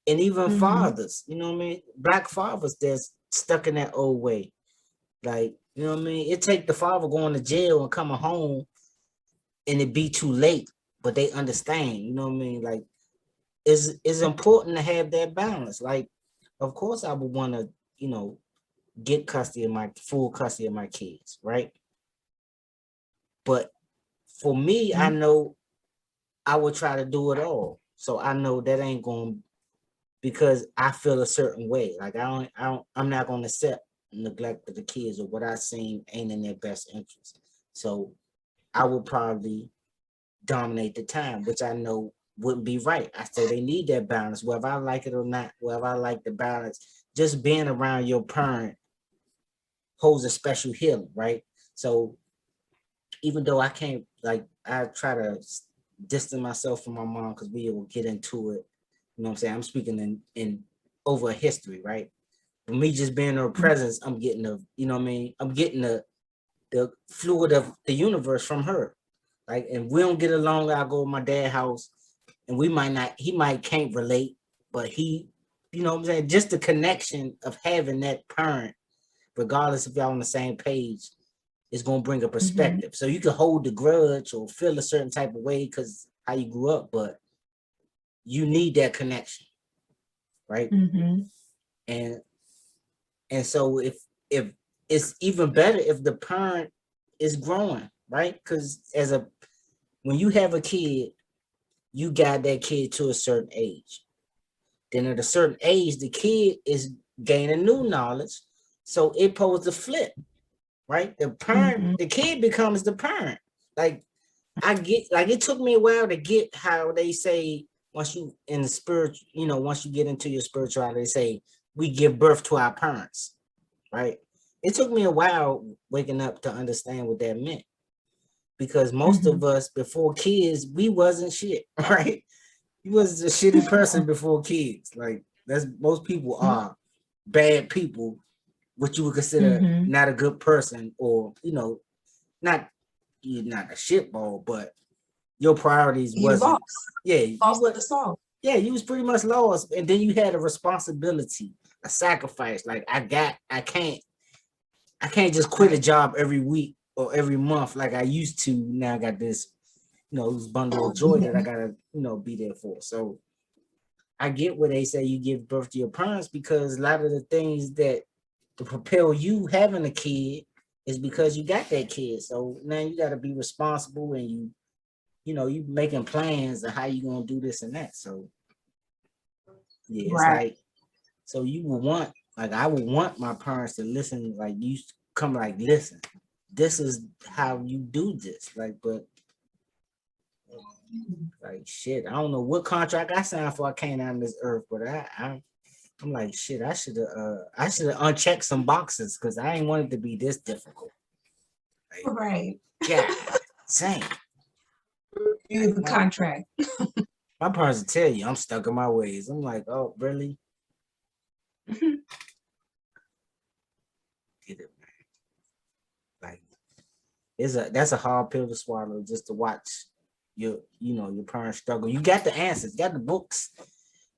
And even fathers, you know what I mean? Black fathers that's stuck in that old way. Like, you know what I mean? It take the father going to jail and coming home and it be too late, but they understand, you know what I mean? Like, it's important to have that balance. Like, of course I would want to, you know, get full custody of my kids, right? But for me, I know I would try to do it all. So I know that ain't going, because I feel a certain way. Like I'm not going to accept neglect of the kids or what I seen ain't in their best interest. So I would probably dominate the time, which I know wouldn't be right. I say they need that balance, whether I like it or not, whether I like the balance. Just being around your parent holds a special healing, right? So even though I can't, like, I try to distance myself from my mom because we will get into it. You know what I'm saying? I'm speaking in over a history, right? For me, just being in her presence, I'm getting you know what I mean? I'm getting the fluid of the universe from her. Like, and we don't get along, I go to my dad's house and he might can't relate, but he, you know what I'm saying? Just the connection of having that parent, regardless if y'all on the same page, is going to bring a perspective. So you can hold the grudge or feel a certain type of way because how you grew up, but you need that connection, right? And so if it's even better if the parent is growing, right? Because when you have a kid, you got that kid to a certain age. Then at a certain age, the kid is gaining new knowledge. So it poses a flip, right? The parent, the kid becomes the parent. Like, it took me a while to get how they say once you in the spirit, you know, once you get into your spirituality, they say we give birth to our parents, right? It took me a while waking up to understand what that meant, because most of us before kids, we wasn't shit, right? You was a shitty person before kids. Like, that's most people are bad people, what you would consider not a good person, or, you know, not, you're not a shitball, but your priorities wasn't. Yeah, you was pretty much lost, and then you had a responsibility, a sacrifice. Like, I can't just quit a job every week or every month like I used to. Now I got this, you know, this bundle of joy that I gotta, you know, be there for. So I get where they say you give birth to your parents, because a lot of the things that to propel you having a kid is because you got that kid. So now you got to be responsible, and you know, you making plans of how you gonna do this and that. So yeah, it's like, so you would want, like, I would want my parents to listen, like, you come, like, listen, this is how you do this, like, but like, shit, I don't know what contract I signed for I came on this earth, but I'm like, shit, I should have unchecked some boxes, because I ain't want it to be this difficult. Like, yeah, same. The contract. My parents will tell you I'm stuck in my ways. I'm like, oh, really? Get it, man. Like, that's a hard pill to swallow, just to watch your parents struggle. You got the answers, you got the books.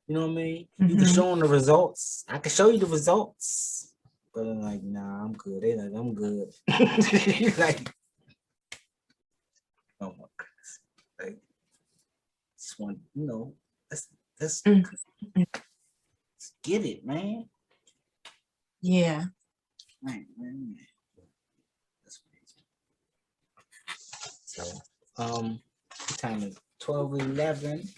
You know what I mean? You can show them the results. I can show you the results, but I'm like, nah, I'm good. They like, I'm good. Like, oh my goodness. Like, just want, you know, let's get it, man. Yeah. Man. That's crazy. So, the time is 12:11.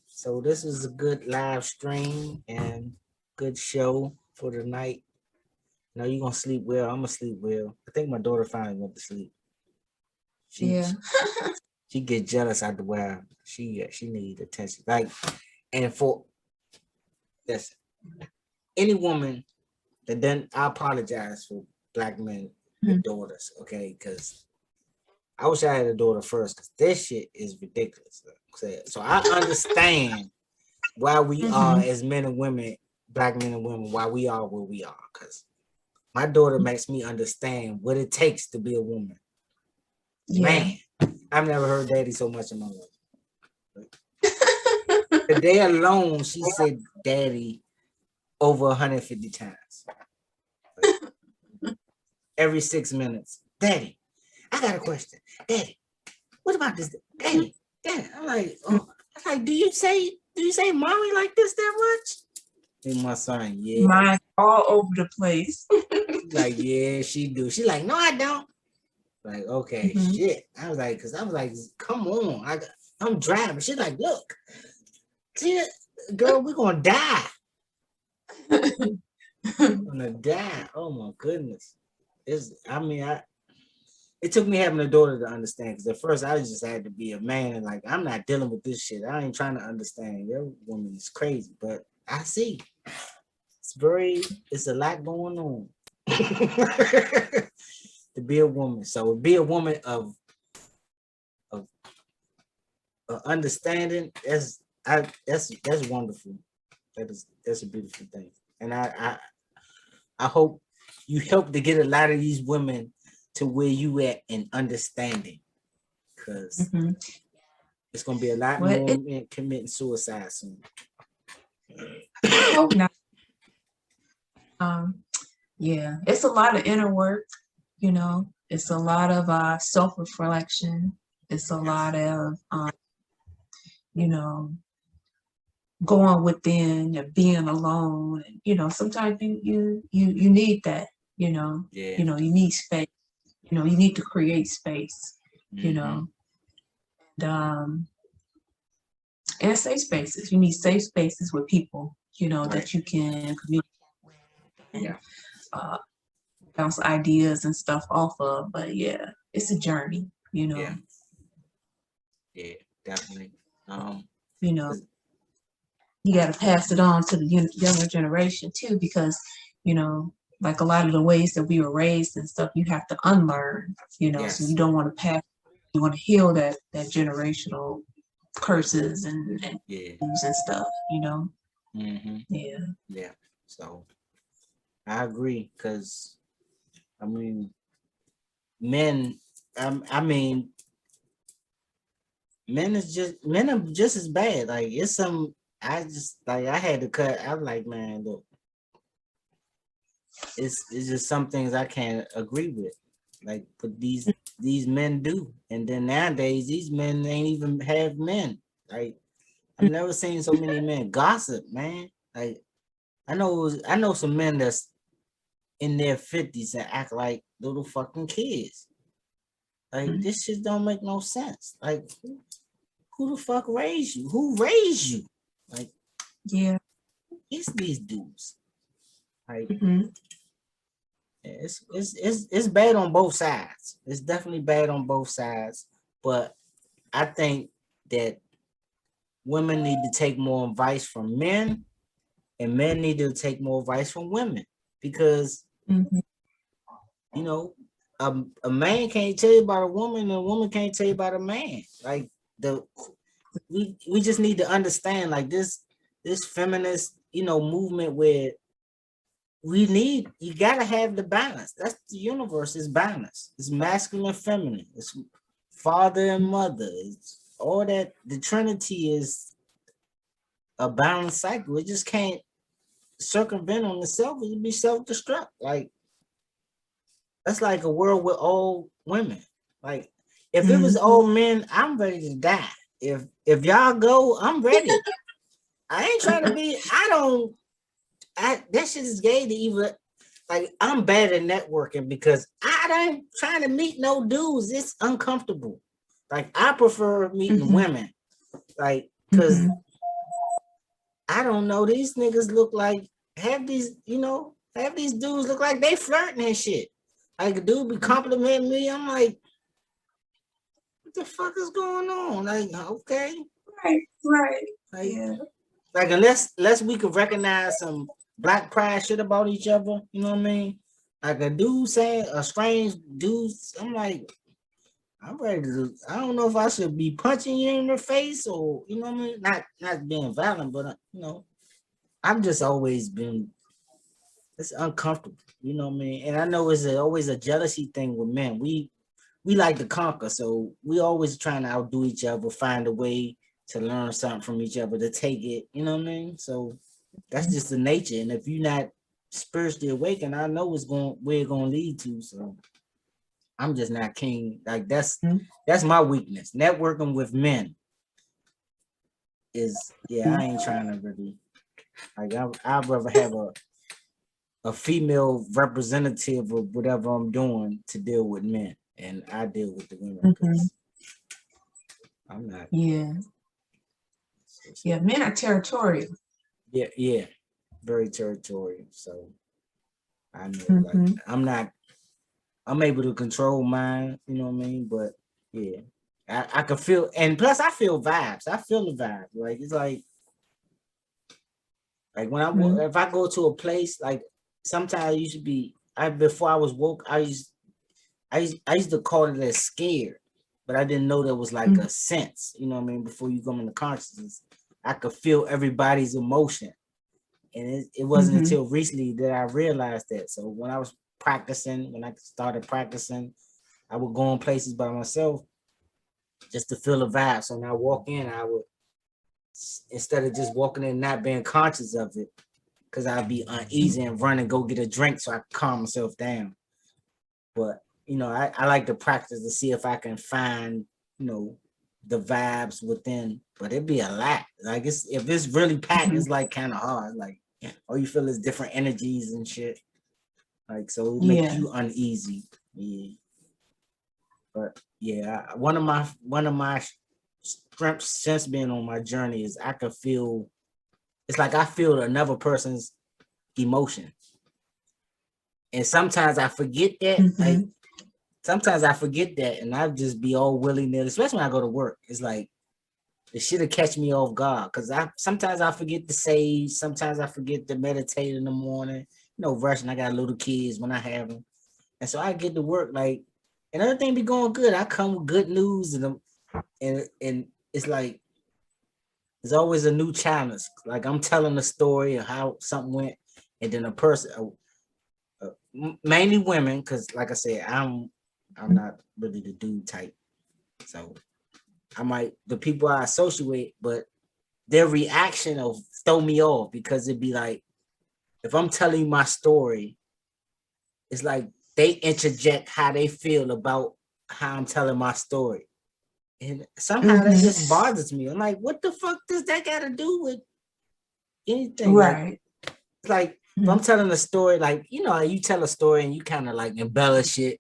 So this is a good live stream and good show for the night. Now you're gonna sleep well. I'm gonna sleep well. I think my daughter finally went to sleep. She get jealous after a while. She need attention. Like, and for this, any woman that then, I apologize for Black men with daughters, okay? Because I wish I had a daughter first, because this shit is ridiculous. So I understand why we are, as men and women, Black men and women, why we are where we are. Because my daughter makes me understand what it takes to be a woman. Yeah. Man, I've never heard daddy so much in my life. The day alone, she said daddy over 150 times. Every 6 minutes. Daddy, I got a question. Daddy, what about this? Daddy, Daddy. I'm like, oh, I'm like, do you say mommy like this that much? And my son, yeah. Mine all over the place. Like, yeah, she do. She like, no, I don't. Like, okay, shit. I was like, come on. I'm driving. She's like, look, see, girl, we're gonna die. We're gonna die. Oh my goodness. It took me having a daughter to understand, because at first I just had to be a man and like, I'm not dealing with this shit. I ain't trying to understand. Your woman is crazy, but I see. It's a lot going on. To be a woman. So be a woman of understanding. That's wonderful. That's a beautiful thing. And I hope you help to get a lot of these women to where you at in understanding, because it's gonna be a lot more men committing suicide soon. I hope not. Yeah, it's a lot of inner work, you know. It's a lot of self-reflection. It's a lot of you know, going within and being alone. And, you know, sometimes you need that, you know. Yeah. You know, you need space. You know, you need to create space, you know. And safe spaces. You need safe spaces with people, you know, that you can communicate with and bounce ideas and stuff off of. But yeah, it's a journey, you know. Yeah, definitely. You know, you got to pass it on to the younger generation too, because, you know, like a lot of the ways that we were raised and stuff, you have to unlearn, you know. So you don't want to pass, you want to heal that generational curses and stuff, you know. Yeah. So I agree, because I mean, men are just as bad. Like, it's some, I had to cut. I'm like, man, look, it's just some things I can't agree with. Like, but these men do. And then nowadays, these men ain't even have men. Like, I've never seen so many men gossip, man. Like, I know some men that's in their 50s and act like little fucking kids. Like, this shit don't make no sense. Like, who the fuck raised you? Who raised you? Like, it's these dudes. Like, it's bad on both sides. It's definitely bad on both sides. But I think that women need to take more advice from men, and men need to take more advice from women, because you know, a man can't tell you about a woman, and a woman can't tell you about a man. Like, we just need to understand, like, this feminist, you know, movement, where you gotta have the balance. That's the universe is balance. It's masculine, feminine. It's father and mother. It's all that. The Trinity is a balanced cycle. It just can't circumvent on itself. It'd be self-destruct. Like, that's like a world with all women. Like, if it was all men, I'm ready to die. If y'all go, I'm ready. I ain't trying to be. That shit is gay to even. Like, I'm bad at networking because I ain't trying to meet no dudes. It's uncomfortable. Like, I prefer meeting women. Like, because I don't know, these niggas look like, have these dudes look like they flirting and shit. Like, a dude be complimenting me. I'm like, what the fuck is going on? Like, okay. Right. Like, like, unless we could recognize some Black pride shit about each other, you know what I mean? Like, a dude saying, a strange dude, I'm like, I'm ready to, I don't know if I should be punching you in the face, or, you know what I mean? Not being violent, but, you know, I've just always been, it's uncomfortable, you know what I mean? And I know it's always a jealousy thing with men. We like to conquer, so we always trying to outdo each other, find a way to learn something from each other, to take it, you know what I mean? So that's just the nature. And if you're not spiritually awakened, I know where it's gonna lead to. So I'm just not keen. Like that's my weakness. Networking with men is, I ain't trying to really, like I'd rather have a female representative of whatever I'm doing to deal with men, and I deal with the women because I'm not. Yeah. Yeah, men are territorial. Yeah, very territorial. So I know, like I'm able to control mine, you know what I mean? But yeah, I can feel, and plus I feel vibes. I feel the vibe. Like it's like when if I go to a place, like sometimes I used to be, before I was woke, I used to call it as scared, but I didn't know there was like a sense, you know what I mean? Before you come into consciousness, I could feel everybody's emotion. And it wasn't until recently that I realized that. So when I started practicing, I would go in places by myself just to feel the vibe. So when I walk in, I would, instead of just walking in not being conscious of it, because I'd be uneasy and run and go get a drink so I could calm myself down. But, I like to practice to see if I can find, the vibes within, but it'd be a lot. Like if it's really packed, it's like kind of hard. Like all you feel is different energies and shit. Like, so it makes you uneasy. Yeah. But yeah, one of my strengths since being on my journey is I can feel, it's like I feel another person's emotion. And sometimes I forget that. Like sometimes I forget that and I just be all willy-nilly, especially when I go to work. It's like the shit'll catch me off guard. Cause sometimes I forget to sage, sometimes I forget to meditate in the morning. Rushing. I got little kids when I have them. And so I get to work like, and everything be going good. I come with good news and it's like, there's always a new challenge. Like I'm telling a story of how something went, and then a person, mainly women, because like I said, I'm not really the dude type. So the people I associate, but their reaction will throw me off because it'd be like, if I'm telling you my story, it's like they interject how they feel about how I'm telling my story. And somehow that just bothers me. I'm like, what the fuck does that got to do with anything? Right. Like if I'm telling a story, like, you tell a story and you kind of like embellish it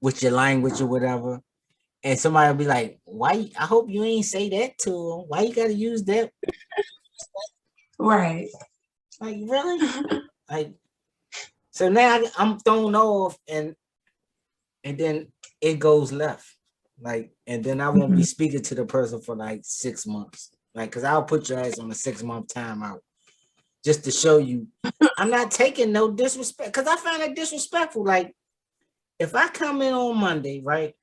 with your language or whatever. And somebody will be like, why? I hope you ain't say that to him. Why you got to use that? Right. Like, really? Like, so now I'm thrown off and then it goes left. Like, and then I won't be speaking to the person for like 6 months. Like, cause I'll put your ass on a 6-month timeout just to show you I'm not taking no disrespect. Cause I find it disrespectful. Like, if I come in on Monday, right?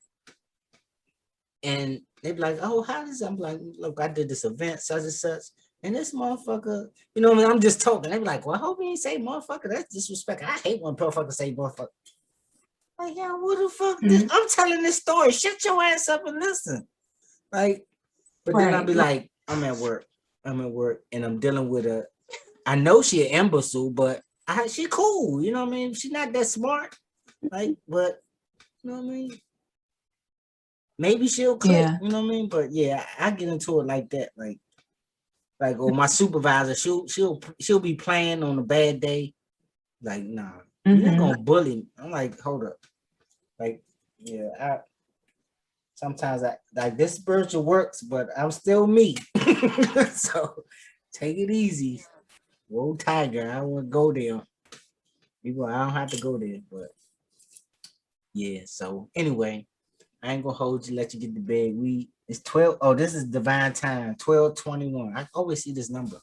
And they be like, oh, how does I'm like, look, I did this event, such and such. And this motherfucker, you know what I mean? I'm just talking. They be like, well, I hope you ain't say motherfucker. That's disrespect. I hate when motherfuckers say motherfucker. Like, yeah, what the fuck? I'm telling this story. Shut your ass up and listen. Like, but then I'll be like, I'm at work, and I'm dealing with I know she an imbecile, but she cool. You know what I mean? She's not that smart. Like, but you know what I mean? Maybe she'll click. You know what I mean? But yeah, I get into it like that. Like, or my supervisor, she'll be playing on a bad day. Like, nah, you're not gonna bully me. I'm like, hold up. Like, yeah, sometimes I like this spiritual works, but I'm still me. So take it easy. Whoa, tiger. I don't want to go there. People, I don't have to go there, but yeah. So anyway, I ain't gonna hold you, let you get to bed. It's 12. Oh, this is divine time, 12:21. I always see this number.